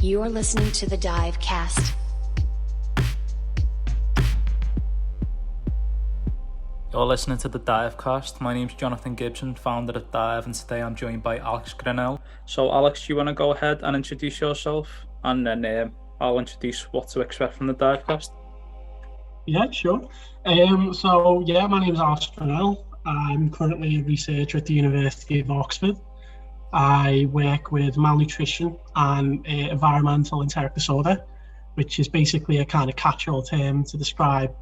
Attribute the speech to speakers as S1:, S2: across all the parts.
S1: You are listening to the DYYVCast.
S2: You're listening to the DYYVCast. My name's Jonathan Gibson, founder of DYYV, and today I'm joined by Alex Granell. So Alex, do you want to go ahead and introduce yourself, and then I'll introduce what to expect from the DYYVCast?
S3: Yeah, sure. My name's Alex Granell. I'm currently a researcher at the University of Oxford. I work with malnutrition and environmental enteric disorder, which is basically a kind of catch-all term to describe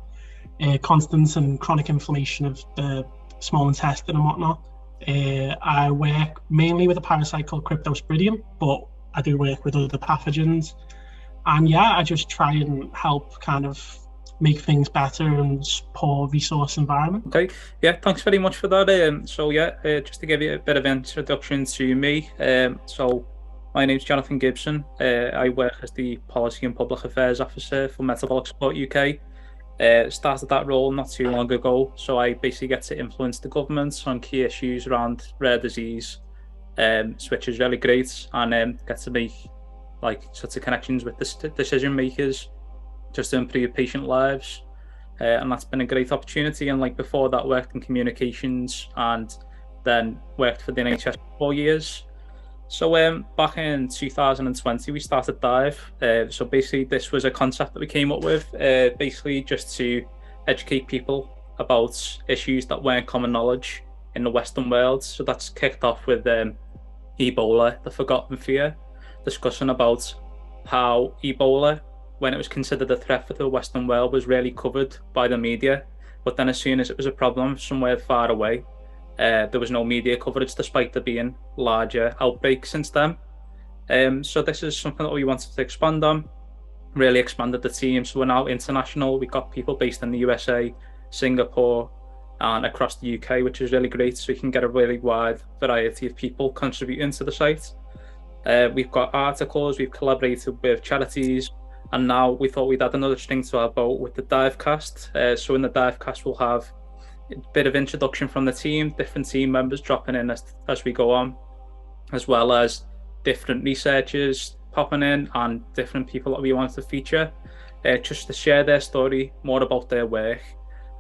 S3: constant and chronic inflammation of the small intestine and whatnot. I work mainly with a parasite called Cryptosporidium, but I do work with other pathogens. And I just try and help kind of make things better and poor resource environment.
S2: Okay, thanks very much for that. Just to give you a bit of introduction to me. My name's Jonathan Gibson. I work as the Policy and Public Affairs Officer for Metabolic Support UK. Started that role not too long ago, so I basically get to influence the government on key issues around rare disease, which is really great, and get to make sorts of connections with the decision makers just to improve patient lives, and that's been a great opportunity. And before that, worked in communications and then worked for the NHS for 4 years. So back in 2020 we started DYYV. So basically this was a concept that we came up with, basically just to educate people about issues that weren't common knowledge in the Western world. So that's kicked off with Ebola, the forgotten fear, discussing about how Ebola, when it was considered a threat for the Western world, was really covered by the media. But then as soon as it was a problem somewhere far away, there was no media coverage, despite there being larger outbreaks since then. So this is something that we wanted to expand on, really expanded the team. So we're now international. We've got people based in the USA, Singapore, and across the UK, which is really great. So we can get a really wide variety of people contributing to the site. We've got articles, we've collaborated with charities, and now we thought we'd add another string to our bow with the DYYVCast. So in the DYYVCast, we'll have a bit of introduction from the team, different team members dropping in as we go on, as well as different researchers popping in and different people that we want to feature, just to share their story, more about their work,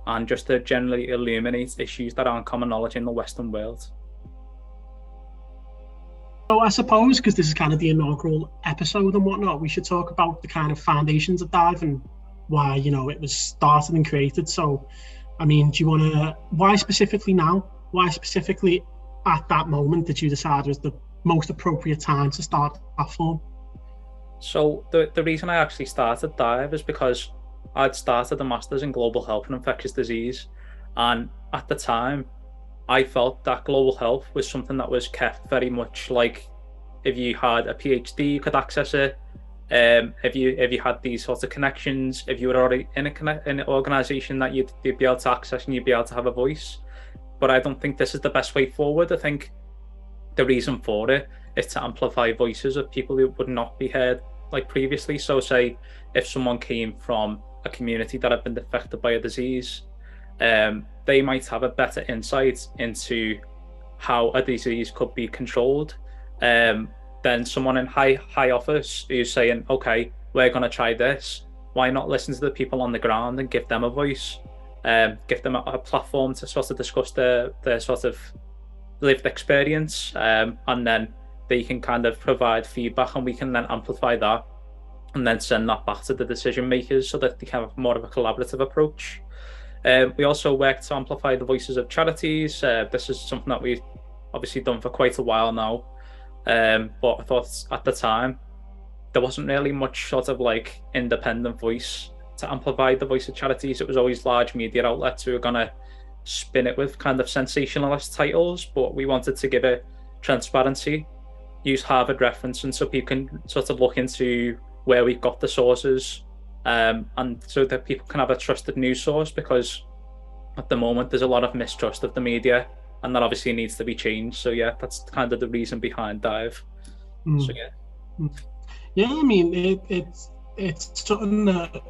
S2: and just to generally illuminate issues that aren't common knowledge in the Western world.
S3: So I suppose, because this is kind of the inaugural episode and whatnot, we should talk about the kind of foundations of DYYV and why, it was started and created. So, I mean, do you want to, why specifically now? Why specifically at that moment did you decide was the most appropriate time to start the platform?
S2: So the reason I actually started DYYV is because I'd started a master's in global health and infectious disease. And at the time, I felt that global health was something that was kept very much like, if you had a PhD, you could access it. If you had these sorts of connections, if you were already in an organisation that you'd be able to access and you'd be able to have a voice. But I don't think this is the best way forward. I think the reason for it is to amplify voices of people who would not be heard previously. So say if someone came from a community that had been affected by a disease, they might have a better insight into how a disease could be controlled than someone in high office who's saying, okay, we're going to try this. Why not listen to the people on the ground and give them a voice, give them a platform to sort of discuss their sort of lived experience, and then they can kind of provide feedback, and we can then amplify that and then send that back to the decision makers so that they have more of a collaborative approach. We also work to amplify the voices of charities. This is something that we've obviously done for quite a while now. But I thought at the time, there wasn't really much sort of independent voice to amplify the voice of charities. It was always large media outlets who were going to spin it with kind of sensationalist titles, but we wanted to give it transparency, use Harvard reference, and so people can sort of look into where we've got the sources, and so that people can have a trusted news source, because at the moment there's a lot of mistrust of the media, and that obviously needs to be changed. So that's kind of the reason behind DYYV. So
S3: I mean, it's something that,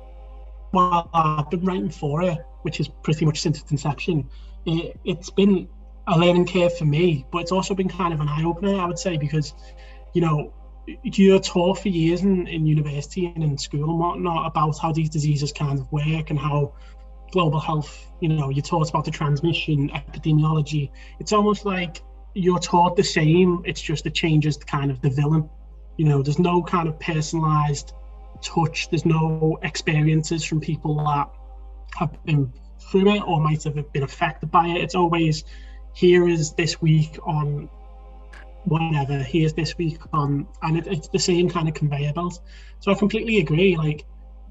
S3: well, I've been writing for it, which is pretty much since its inception. It's been a learning curve for me, but it's also been kind of an eye-opener, I would say, because you're taught for years in university and in school and whatnot about how these diseases kind of work and how global health, you're taught about the transmission, epidemiology. It's almost like you're taught the same, it's just it changes kind of the villain. There's no kind of personalized touch, there's no experiences from people that have been through it or might have been affected by it. It's always, here is this week on whatever, here's this week on, and it's the same kind of conveyor belt. So I completely agree. Like,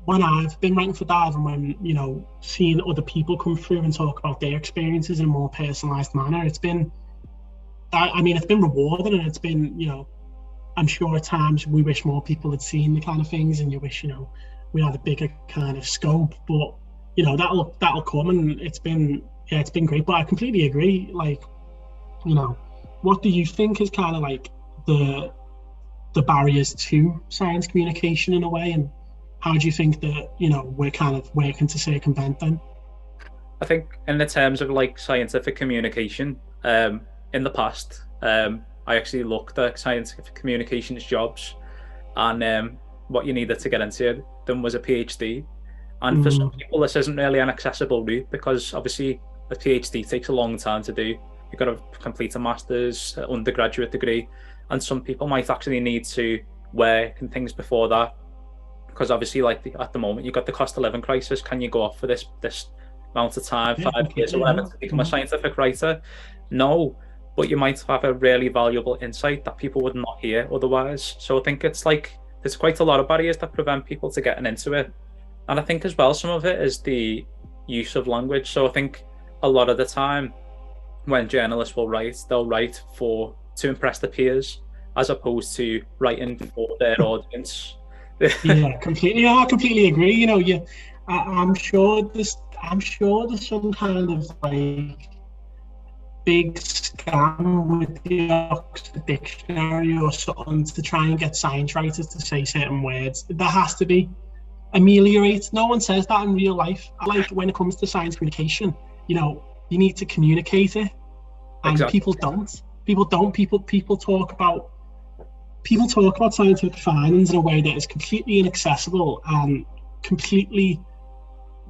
S3: when I've been writing for Dive and when, seeing other people come through and talk about their experiences in a more personalised manner, it's been rewarding, and it's been, I'm sure at times we wish more people had seen the kind of things, and you wish, we had a bigger kind of scope, but, that'll come, and it's been great. But I completely agree. Like, what do you think is kind of like the barriers to science communication in a way, and how do you think that, we're kind of working to circumvent them?
S2: I think in the terms of like scientific communication, in the past, I actually looked at scientific communications jobs, and what you needed to get into them was a PhD. And for some people, this isn't really an accessible route, because obviously a PhD takes a long time to do. You've got to complete a master's, undergraduate degree, and some people might actually need to work and things before that. Because obviously, like at the moment, you've got the cost of living crisis. Can you go off for this amount of time, 5 years or whatever, to become a scientific writer? No, but you might have a really valuable insight that people would not hear otherwise. So I think it's like there's quite a lot of barriers that prevent people to getting into it. And I think as well, some of it is the use of language. So I think a lot of the time when journalists will write, they'll write to impress their peers, as opposed to writing for their audience.
S3: Yeah, completely. I completely agree. I'm sure there's some kind of like big scam with the Oxford Dictionary or something to try and get science writers to say certain words. There has to be ameliorate. No one says that in real life. Like, when it comes to science communication, you need to communicate it, and
S2: exactly.
S3: People talk about scientific findings in a way that is completely inaccessible and completely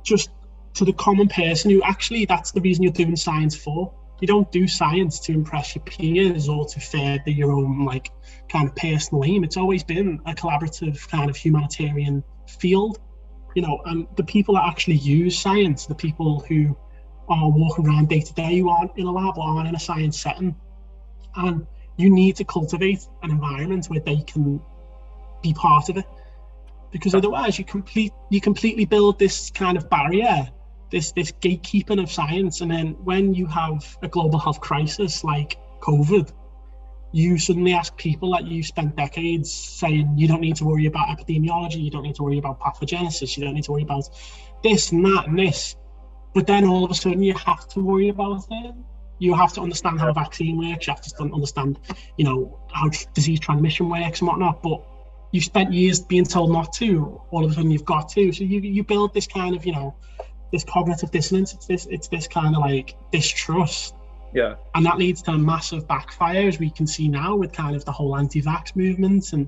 S3: just to the common person who actually, that's the reason you're doing science for. You don't do science to impress your peers or to further your own like kind of personal aim. It's always been a collaborative kind of humanitarian field, and the people that actually use science, the people who are walking around day to day, who aren't in a lab or aren't in a science setting, and you need to cultivate an environment where they can be part of it, because otherwise you completely build this kind of barrier, this gatekeeping of science, and then when you have a global health crisis like COVID, you suddenly ask people that you spent decades saying you don't need to worry about epidemiology, you don't need to worry about pathogenesis, you don't need to worry about this and that and this, but then all of a sudden you have to worry about it. You have to understand how a vaccine works, you have to understand, how disease transmission works and whatnot, but you've spent years being told not to, all of a sudden you've got to. So you build this kind of, this cognitive dissonance, it's this kind of like distrust.
S2: Yeah.
S3: And that leads to a massive backfire, as we can see now with kind of the whole anti-vax movement and,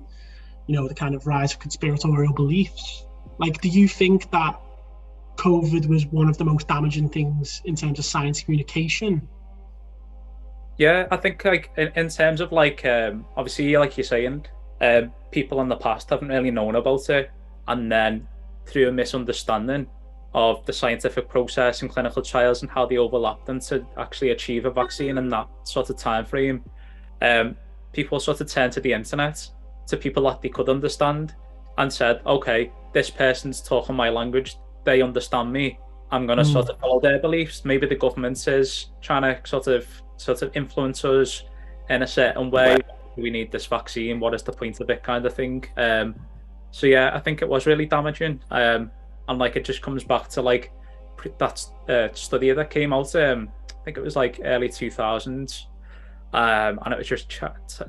S3: the kind of rise of conspiratorial beliefs. Like, do you think that COVID was one of the most damaging things in terms of science communication?
S2: Yeah, I think like in terms of like obviously, like you're saying, people in the past haven't really known about it, and then through a misunderstanding of the scientific process and clinical trials and how they overlap them to actually achieve a vaccine in that sort of time frame, people sort of turned to the internet, to people that they could understand, and said, okay, this person's talking my language, they understand me, I'm going to sort of follow their beliefs. Maybe the government is trying to sort of influence us in a certain way. We need this vaccine, what is the point of it, kind of thing. So yeah, I think it was really damaging, and like it just comes back to like that study that came out, I think it was like early 2000s, and it was just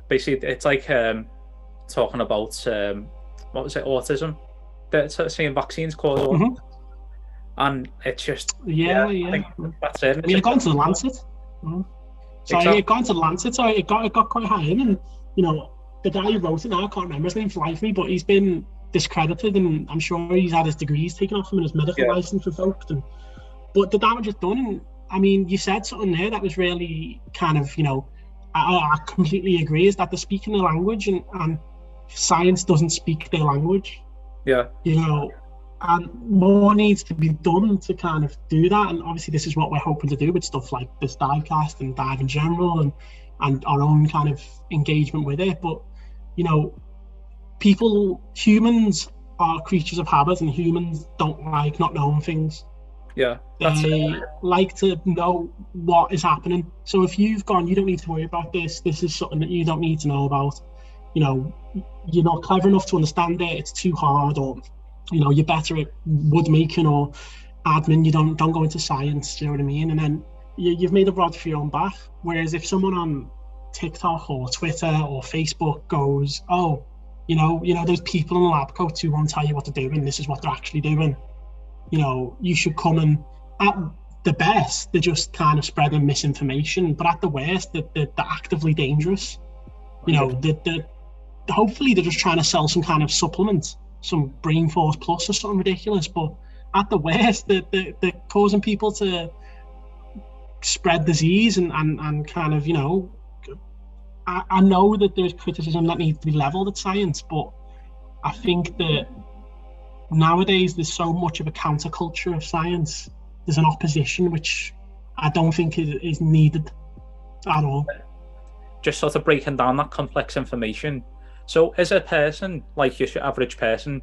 S2: basically it's like talking about what was it, autism, the same vaccines called autism. And it's just I think that's it.
S3: It got into the Lancet. So exactly. It got into the Lancet, so it got quite high in, and the guy who wrote it now, I can't remember his name for life of me, but he's been discredited, and I'm sure he's had his degrees taken off him and his medical license revoked. But the damage is done. And I mean, you said something there that was really kind of, I completely agree, is that they're speaking the language, and science doesn't speak their language.
S2: Yeah.
S3: And more needs to be done to kind of do that. And obviously this is what we're hoping to do with stuff like this DYYVCast and Dive in general, and our own kind of engagement with it. But, humans are creatures of habit, and humans don't like not knowing things.
S2: Yeah.
S3: They like to know what is happening. So if you've gone, you don't need to worry about this is something that you don't need to know about, you're not clever enough to understand it, it's too hard, or you're better at wood making or admin, you don't go into science, do you know what I mean? And then you've made a rod for your own back. Whereas if someone on TikTok or Twitter or Facebook goes, oh, those people in the lab coats who won't tell you what to do, and this is what they're actually doing, you should come. And at the best, they're just kind of spreading misinformation, but at the worst, they're actively dangerous. Hopefully they're just trying to sell some kind of supplement, some Brain Force Plus or something ridiculous, but at the worst, they're causing people to spread disease and kind of, I know that there's criticism that needs to be leveled at science, but I think that nowadays there's so much of a counterculture of science. There's an opposition which I don't think is needed at all.
S2: Just sort of breaking down that complex information. So is a person, like your average person,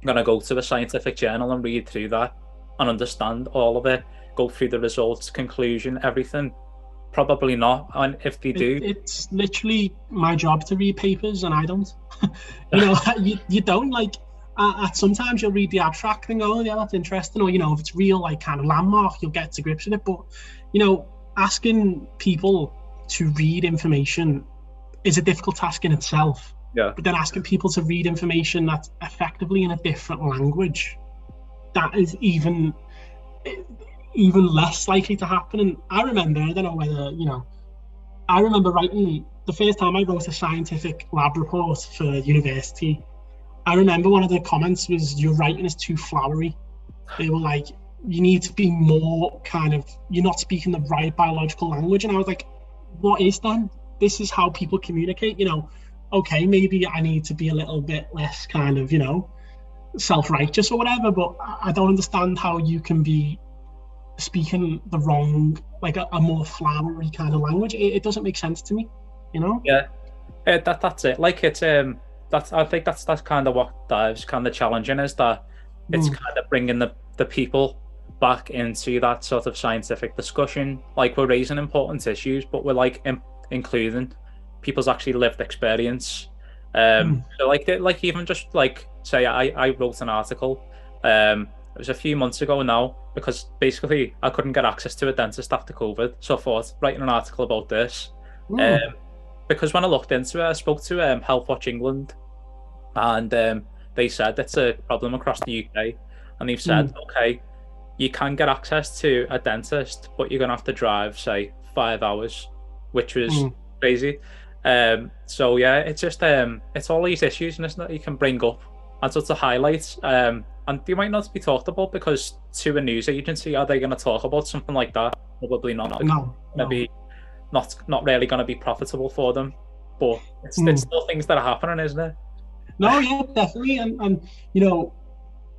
S2: going to go to a scientific journal and read through that and understand all of it, go through the results, conclusion, everything? Probably not. And if they do,
S3: it's literally my job to read papers, and I don't. You don't, like, sometimes you'll read the abstract and go, oh yeah, that's interesting, or if it's real, like, kind of landmark, you'll get to grips with it. But asking people to read information is a difficult task in itself.
S2: Yeah.
S3: But then asking people to read information that's effectively in a different language, that is even less likely to happen. And I remember, I don't know whether, I remember writing, the first time I wrote a scientific lab report for university, I remember one of the comments was, your writing is too flowery. They were like, you need to be more kind of, you're not speaking the right biological language. And I was like, what is then? This is how people communicate, okay, maybe I need to be a little bit less kind of, self-righteous or whatever, but I don't understand how you can be speaking the wrong, like a more flowery kind of language. It doesn't make sense to me,
S2: Yeah, that's it. Like, it's I think that's kind of what Dive's kind of challenging, is that it's kind of bringing the people back into that sort of scientific discussion. Like, we're raising important issues, but we're like including people's actually lived experience. So like even just like, say I wrote an article, it was a few months ago now, because basically I couldn't get access to a dentist after COVID, so I thought, writing an article about this. Because when I looked into it, I spoke to Health Watch England, and they said it's a problem across the UK, and they've said, okay, you can get access to a dentist, but you're gonna have to drive, say, 5 hours, which was crazy. So yeah, it's just it's all these issues, and that you can bring up and sort of highlight, and they might not be talked about, because to a news agency, are they going to talk about something like that? Probably not. Maybe not really going to be profitable for them, but it's still things that are happening, isn't it?
S3: No, yeah, definitely. And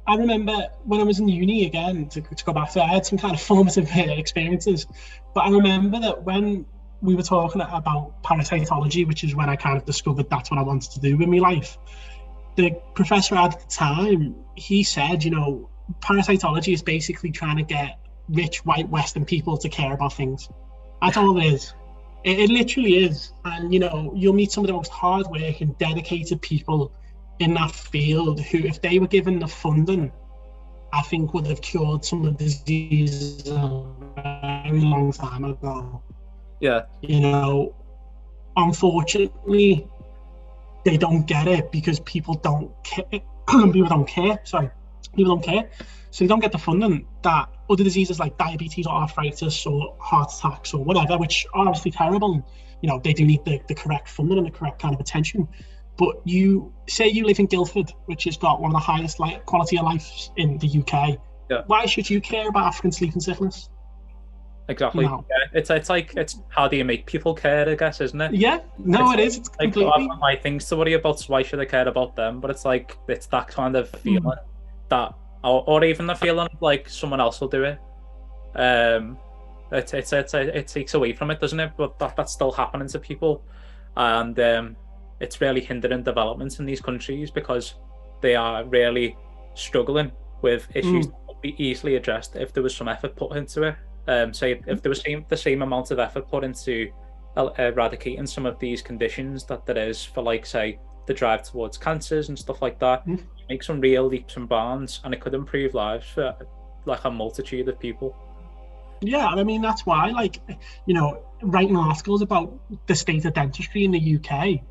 S3: I remember when I was in uni, again, to go back to it, I had some kind of formative experiences, but I remember that when we were talking about parasitology, which is when I kind of discovered that's what I wanted to do with my life, the professor at the time, he said, parasitology is basically trying to get rich white Western people to care about things. That's all it is. It literally is. And, you'll meet some of the most hard-working, dedicated people in that field who, if they were given the funding, I think would have cured some of the diseases a very long time ago.
S2: Yeah.
S3: Unfortunately, they don't get it because people don't care. People don't care. So they don't get the funding that other diseases like diabetes or arthritis or heart attacks or whatever, which are obviously terrible. They do need the correct funding and the correct kind of attention. But you say you live in Guildford, which has got one of the highest quality of life in the UK.
S2: Yeah.
S3: Why should you care about African sleeping sickness?
S2: Exactly.
S3: No.
S2: Yeah. It's how do you make people care, I guess, isn't it?
S3: Yeah, no, it's
S2: It's
S3: completely.
S2: I've got my things to worry about, so why should I care about them? But it's like it's that kind of feeling that, or even the feeling of like someone else will do it. It takes away from it, doesn't it? But that's still happening to people, and it's really hindering developments in these countries because they are really struggling with issues that would be easily addressed if there was some effort put into it. Say if there was the same amount of effort put into eradicating some of these conditions that there is for, like, say, the drive towards cancers and stuff like that, make some real leaps and bounds, and it could improve lives for like a multitude of people.
S3: Yeah, I mean, that's why, like, you know, writing articles about the state of dentistry in the UK,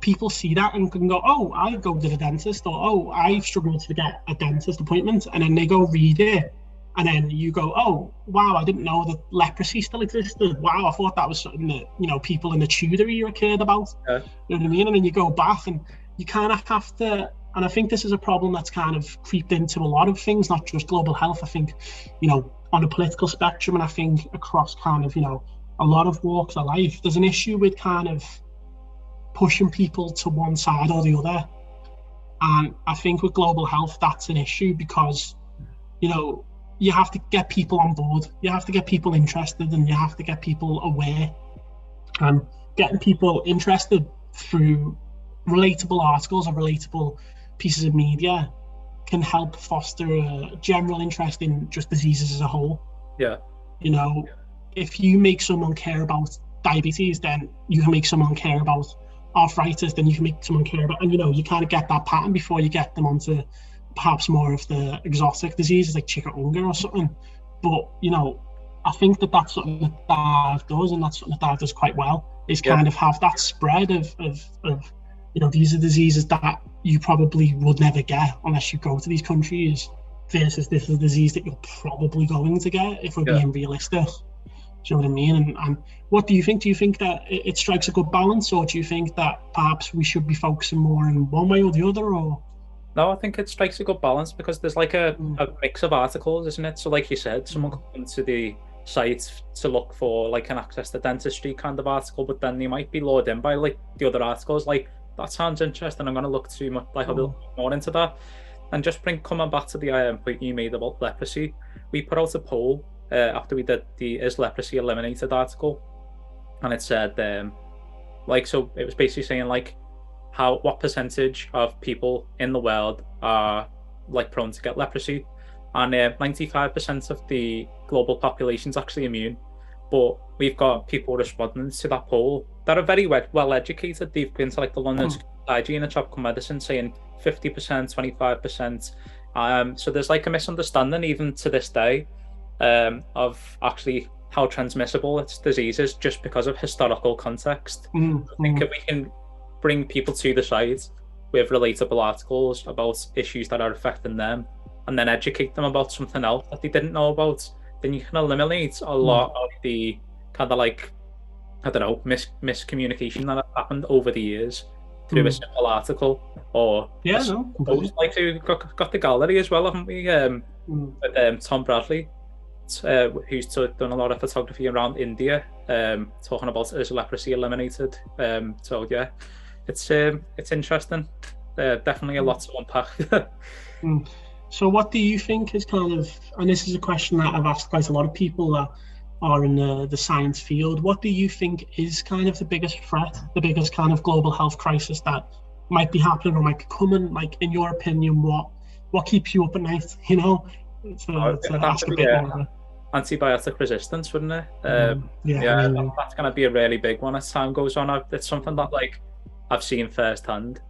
S3: people see that and can go, oh, I go to the dentist, or oh, I struggle to get a dentist appointment, and then they go read it, and then you go, oh, wow, I didn't know that leprosy still existed. Wow, I thought that was something that, you know, people in the Tudor era cared about.
S2: Yeah.
S3: You know what I mean? And then you go back and you kind of have to, and I think this is a problem that's kind of creeped into a lot of things, not just global health. I think, you know, on a political spectrum, and I think across kind of, you know, a lot of walks of life, there's an issue with kind of pushing people to one side or the other. And I think with global health, that's an issue because, you know, you have to get people on board, you have to get people interested, and you have to get people aware. And getting people interested through relatable articles or relatable pieces of media can help foster a general interest in just diseases as a whole.
S2: Yeah.
S3: You know, if you make someone care about diabetes, then you can make someone care about arthritis, then you can make someone care about, and you know, you kind of get that pattern before you get them onto perhaps more of the exotic diseases like chikungunya or something. But, you know, I think that that's something that DYYV does, and that's something that DYYV does quite well, is kind of have that spread of, you know, these are diseases that you probably would never get unless you go to these countries, versus this is a disease that you're probably going to get if we're being realistic. Do you know what I mean? And what do you think? Do you think that it strikes a good balance, or do you think that perhaps we should be focusing more in one way or the other? Or
S2: no, I think it strikes a good balance because there's like a mix of articles, isn't it? So like you said, someone comes to the site to look for like an access to dentistry kind of article, but then they might be lured in by like the other articles, like, that sounds interesting, I'm going to look too much, like a little more into that. And just coming back to the point you made about leprosy, we put out a poll after we did the Is Leprosy Eliminated article, and it said like, so it was basically saying like what percentage of people in the world are like prone to get leprosy, and 95% of the global population is actually immune. But we've got people responding to that poll that are very well educated. They've been to like the London School of Hygiene and Tropical Medicine, saying 50%, 25%. So there's like a misunderstanding even to this day of actually how transmissible its disease is, just because of historical context. I think if we can bring people to the site with relatable articles about issues that are affecting them, and then educate them about something else that they didn't know about, then you can eliminate a lot of the kind of like, I don't know, miscommunication that happened over the years through a simple article. Or like we got the gallery as well, haven't we? With Tom Bradley, who's done a lot of photography around India, talking about Is Leprosy Eliminated. So yeah, it's interesting. Definitely a lot to unpack.
S3: So what do you think is kind of, and this is a question that I've asked quite a lot of people that are in the science field, what do you think is kind of the biggest threat, the biggest kind of global health crisis that might be happening or might be coming? Like, in your opinion, what keeps you up at night, you know? To ask a bit more.
S2: Antibiotic resistance, wouldn't it? That's going to be a really big one as time goes on. It's something that like I've seen firsthand.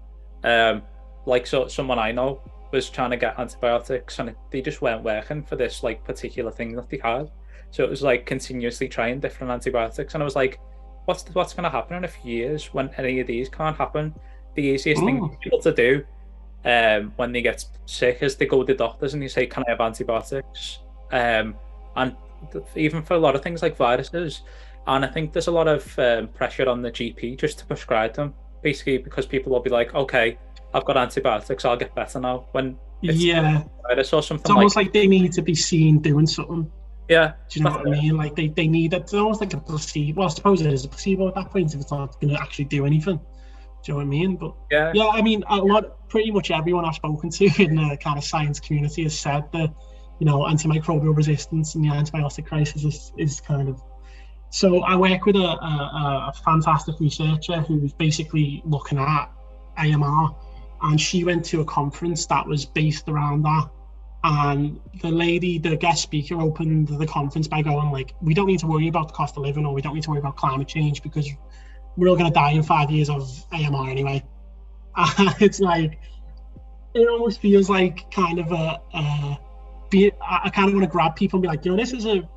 S2: Like, so someone I know was trying to get antibiotics, and they just weren't working for this like particular thing that they had. So it was like continuously trying different antibiotics, and I was like, what's going to happen in a few years when any of these can't happen? The easiest thing for people to do when they get sick is they go to the doctors and they say, can I have antibiotics? And even for a lot of things like viruses. And I think there's a lot of pressure on the GP just to prescribe them, basically because people will be like, okay, I've got antibiotics, I'll get better now. When it's
S3: Yeah,
S2: virus or
S3: it's
S2: something
S3: almost like they need to be seen doing something.
S2: yeah,
S3: Do you know what I mean? Like they need it. It's almost like a placebo. Well, I suppose it is a placebo at that point if it's not going to actually do anything. Do you know what I mean? But
S2: yeah,
S3: yeah, I mean, pretty much everyone I've spoken to in the kind of science community has said that, antimicrobial resistance and the antibiotic crisis is kind of. So I work with a fantastic researcher who's basically looking at AMR, and she went to a conference that was based around that. And the guest speaker, opened the conference by going like, we don't need to worry about the cost of living, or we don't need to worry about climate change, because we're all going to die in 5 years of AMR anyway. And it's like, it almost feels like kind of I kind of want to grab people and be like, this is a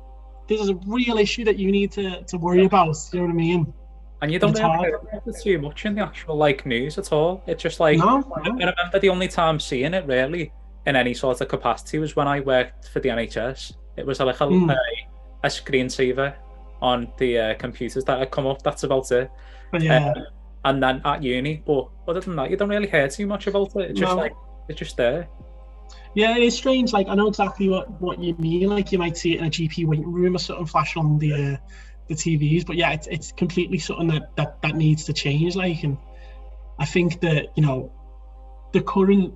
S3: real issue that you need to worry about. You know what I mean?
S2: and you don't really hear about it too much in the actual news at all. It's just like,
S3: No.
S2: I remember the only time seeing it really in any sort of capacity was when I worked for the NHS. It was like a screensaver on the computers that had come up. That's about it.
S3: Yeah.
S2: And then at uni, but other than that, you don't really hear too much about it. It's just it's just there.
S3: Yeah, it is strange. Like, I know exactly what you mean. Like, you might see it in a GP waiting room or something flash on the TVs. But yeah, it's completely something that needs to change. Like, and I think that the current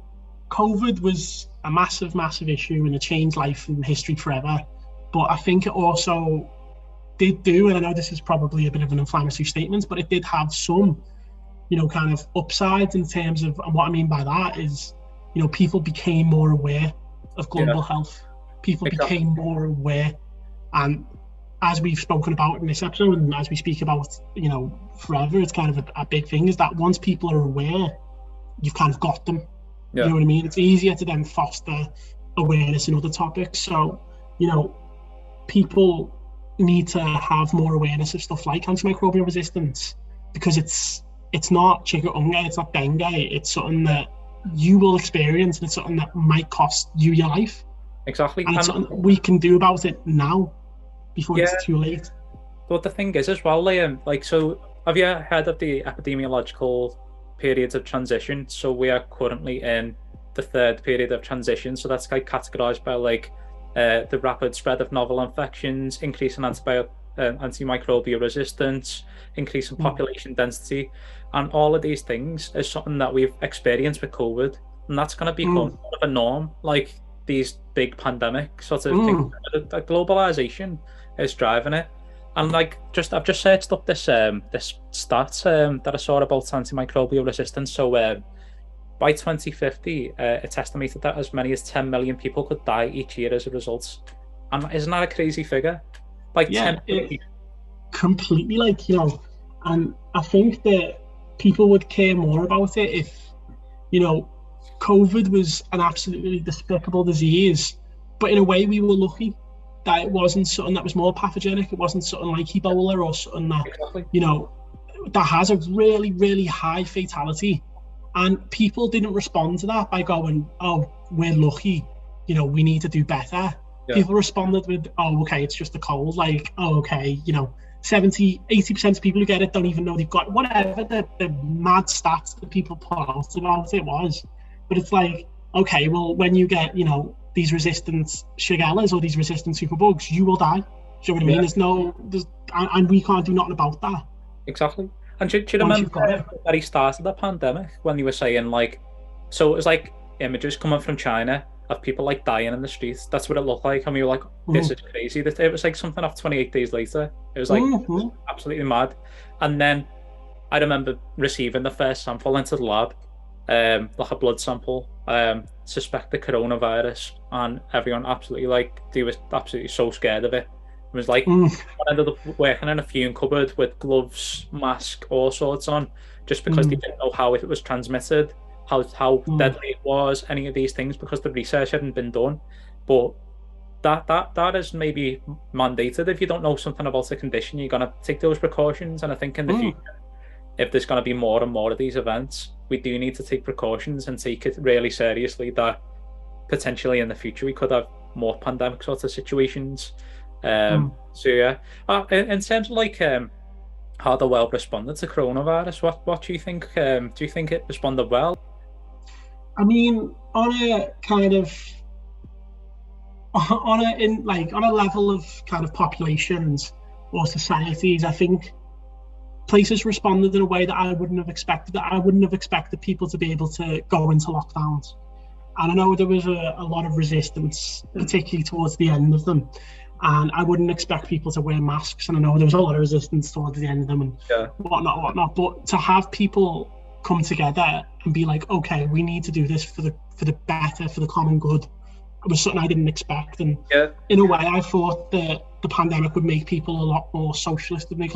S3: COVID was a massive, massive issue, and it changed life and history forever. But I think it also did do, and I know this is probably a bit of an inflammatory statement, but it did have some, kind of upsides in terms of, and what I mean by that is, people became more aware of global health. People became more aware, and as we've spoken about in this episode, and as we speak about, forever, it's kind of a big thing, is that once people are aware, you've kind of got them. You know what I mean? It's easier to then foster awareness in other topics. So, people need to have more awareness of stuff like antimicrobial resistance, because it's not chikungunya, it's not dengue, it's something that you will experience, and it's something that might cost you your life.
S2: Exactly.
S3: And it's something we can do about it now before it's too late.
S2: But the thing is as well, Liam, so have you heard of the epidemiological periods of transition? So we are currently in the third period of transition. So that's categorized by the rapid spread of novel infections, increase in antimicrobial resistance, increase in population density, and all of these things is something that we've experienced with COVID, and that's going to become sort of a norm. Like these big pandemic sort of things, globalization is driving it. And I've just searched up this stats that I saw about antimicrobial resistance. So by 2050, it's estimated that as many as 10 million people could die each year as a result. And isn't that a crazy figure? 10 million.
S3: Completely, and I think that people would care more about it if, COVID was an absolutely despicable disease, but in a way we were lucky that it wasn't something that was more pathogenic. It wasn't something like Ebola or something that, that has a really, really high fatality. And people didn't respond to that by going, oh, we're lucky, we need to do better. Yeah. People responded with, oh, okay, it's just a cold. Like, oh, okay, 70, 80% of people who get it don't even know they've got whatever the mad stats that people put out about it was. But it's like, okay, well, when you get, these resistant Shigellas or these resistant superbugs, you will die. Do you know what I mean? And we can't do nothing about that.
S2: Exactly. And do you remember that he started the pandemic when you were saying so it was images coming from China of people dying in the streets. That's what it looked like. And we were like, this is crazy. It was something off 28 days later. It was absolutely mad. And then I remember receiving the first sample into the lab, a blood sample, suspected coronavirus, and everyone absolutely they were absolutely so scared of it. It was I ended up working in a fume cupboard with gloves, mask, all sorts on, just because they didn't know how it was transmitted, how deadly it was, any of these things, because the research hadn't been done. But that is maybe mandated. If you don't know something about the condition, you're gonna take those precautions. And I think in the future, if there's gonna be more and more of these events, we do need to take precautions and take it really seriously, that potentially in the future we could have more pandemic sort of situations. So yeah, in terms of how the world responded to coronavirus. What do you think? Do you think it responded well?
S3: I mean, on a kind of on a level of kind of populations or societies, I think places responded in a way that I wouldn't have expected. That I wouldn't have expected people to be able to go into lockdowns. And I know there was a lot of resistance, particularly towards the end of them. And I wouldn't expect people to wear masks. And I know there was a lot of resistance towards the end of them and whatnot. But to have people come together and be like, okay, we need to do this for the better, for the common good, it was something I didn't expect. And in a way, I thought that the pandemic would make people a lot more socialist, would make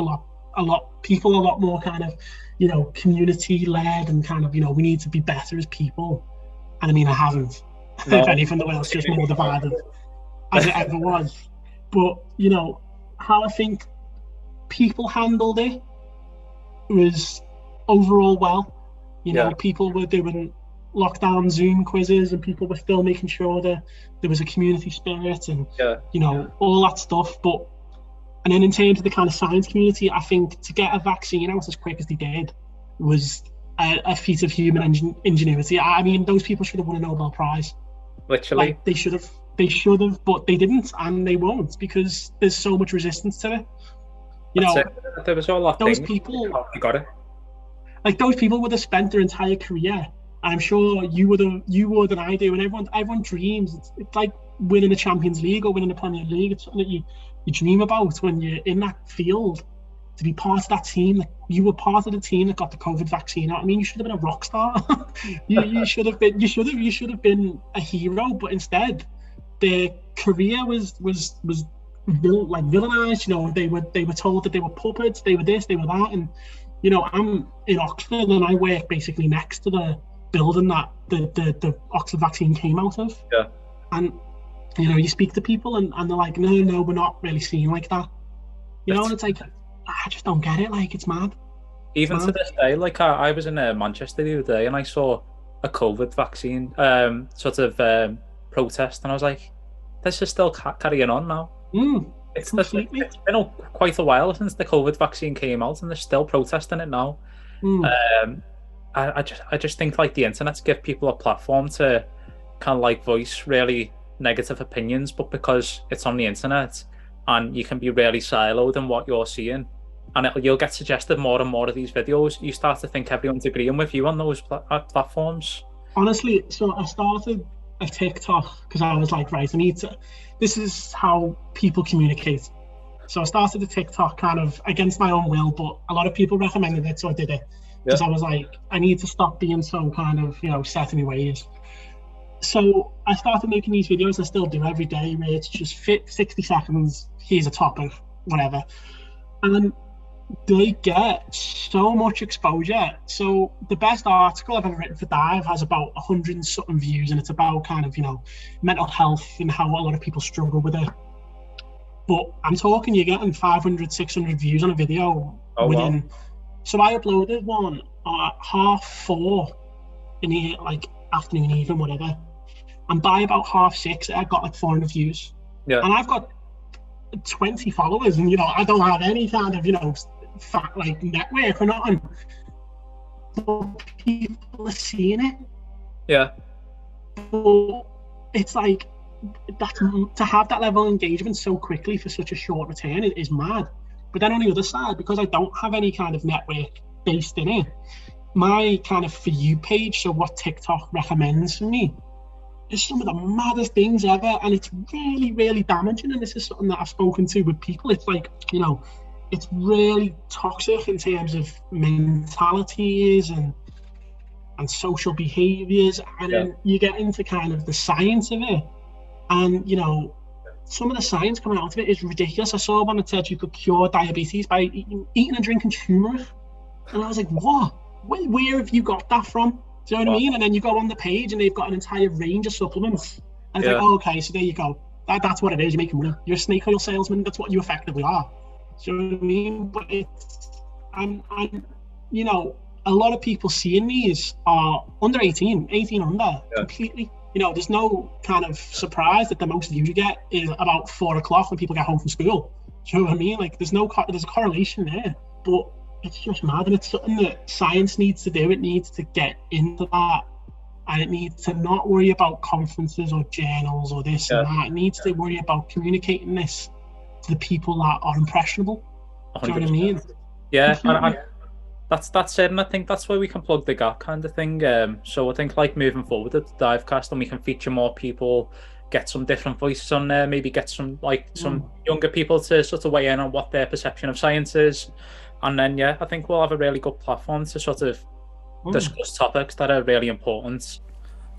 S3: people a lot more kind of, community led and kind of, we need to be better as people. And I mean, I haven't. No. If anything, the world's just more divided as it ever was. But, how I think people handled it was overall well. People were doing lockdown Zoom quizzes and people were still making sure that there was a community spirit and, all that stuff. And then in terms of the kind of science community, I think to get a vaccine out as quick as they did was a feat of human ingenuity. I mean, those people should have won a Nobel Prize.
S2: Literally.
S3: They should have, but they didn't, and they won't because there's so much resistance to it.
S2: There was a lot.
S3: Those people,
S2: you got it.
S3: Like those people would have spent their entire career. I'm sure you would and I do, and everyone dreams. It's like winning a Champions League or winning the Premier League. It's something that you dream about when you're in that field. To be part of that team, like you were part of the team that got the COVID vaccine out. I mean, you should have been a rock star. you should have been a hero, but instead, their career was villainized. They were told that they were puppets, they were this, they were that, and I'm in Oxford and I work basically next to the building that the Oxford vaccine came out of.
S2: Yeah.
S3: And you speak to people and they're like, no, we're not really seeing like that. And it's like, I just don't get it. Like, it's mad.
S2: Even to this day, like I was in Manchester the other day and I saw a COVID vaccine protest, and I was like, this is still carrying on now. It's been quite a while since the COVID vaccine came out, and they're still protesting it now. I just think like the internet's give people a platform to kind of like voice really negative opinions, but because it's on the internet and you can be really siloed in what you're seeing, and you'll get suggested more and more of these videos, you start to think everyone's agreeing with you on those platforms.
S3: Honestly, so I started a TikTok because I was like, right, this is how people communicate. So I started a TikTok kind of against my own will, but a lot of people recommended it, so I did it. Because I was like, I need to stop being so kind of, set in my ways. So I started making these videos, I still do every day, where it's just 60 seconds, here's a topic, whatever. And they get so much exposure. So the best article I've ever written for Dive has about 100 and something views, and it's about kind of, mental health and how a lot of people struggle with it. But I'm talking, you're getting 500, 600 views on a video within... Wow. So I uploaded one at 4:30 in the afternoon, evening, whatever. And by about 6:30, I got 400 views. Yeah. And I've got 20 followers, and I don't have any kind of network or nothing. But people are seeing it.
S2: Yeah.
S3: But it's like to have that level of engagement so quickly for such a short return is mad. But then on the other side, because I don't have any kind of network based in it, my kind of For You page, so what TikTok recommends for me, is some of the maddest things ever. And it's really, really damaging. And this is something that I've spoken to with people. It's like, it's really toxic in terms of mentalities and social behaviors. And then you get into kind of the science of it. And, some of the science coming out of it is ridiculous. I saw one that said you could cure diabetes by eating and drinking turmeric. And I was like, what? Where have you got that from? Do you know what I mean? And then you go on the page and they've got an entire range of supplements. And it's like, oh, okay, so there you go. That's what it is. You're making money. You're a snake oil salesman. That's what you effectively are. Do you know what I mean? But it's, and a lot of people seeing these are under 18 under, completely. There's no kind of surprise that the most views you get is about 4 o'clock when people get home from school. Do you know what I mean? Like, there's a correlation there. But it's just mad, and it's something that science needs to do. It needs to get into that, and it needs to not worry about conferences or journals or this and that. It needs to worry about communicating this to the people that are impressionable. 100%. Do you know what I mean?
S2: Yeah, and that's it, and I think that's where we can plug the gap kind of thing. So I think like moving forward at the DYYVCast, and we can feature more people, get some different voices on there, maybe get some younger people to sort of weigh in on what their perception of science is. And then, I think we'll have a really good platform to sort of discuss topics that are really important.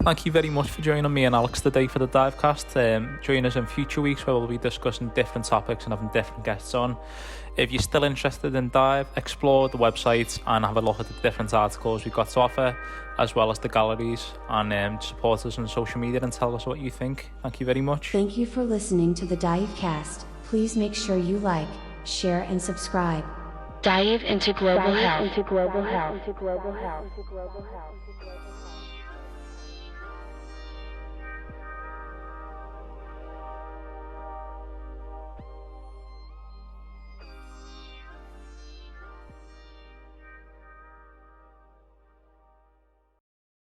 S2: Thank you very much for joining me and Alex today for the DYYVCast. Join us in future weeks where we'll be discussing different topics and having different guests on. If you're still interested in DYYV, explore the website and have a look at the different articles we've got to offer, as well as the galleries, and support us on social media and tell us what you think. Thank you very much.
S1: Thank you for listening to the DYYVCast. Please make sure you like, share, and subscribe. Dive into global health.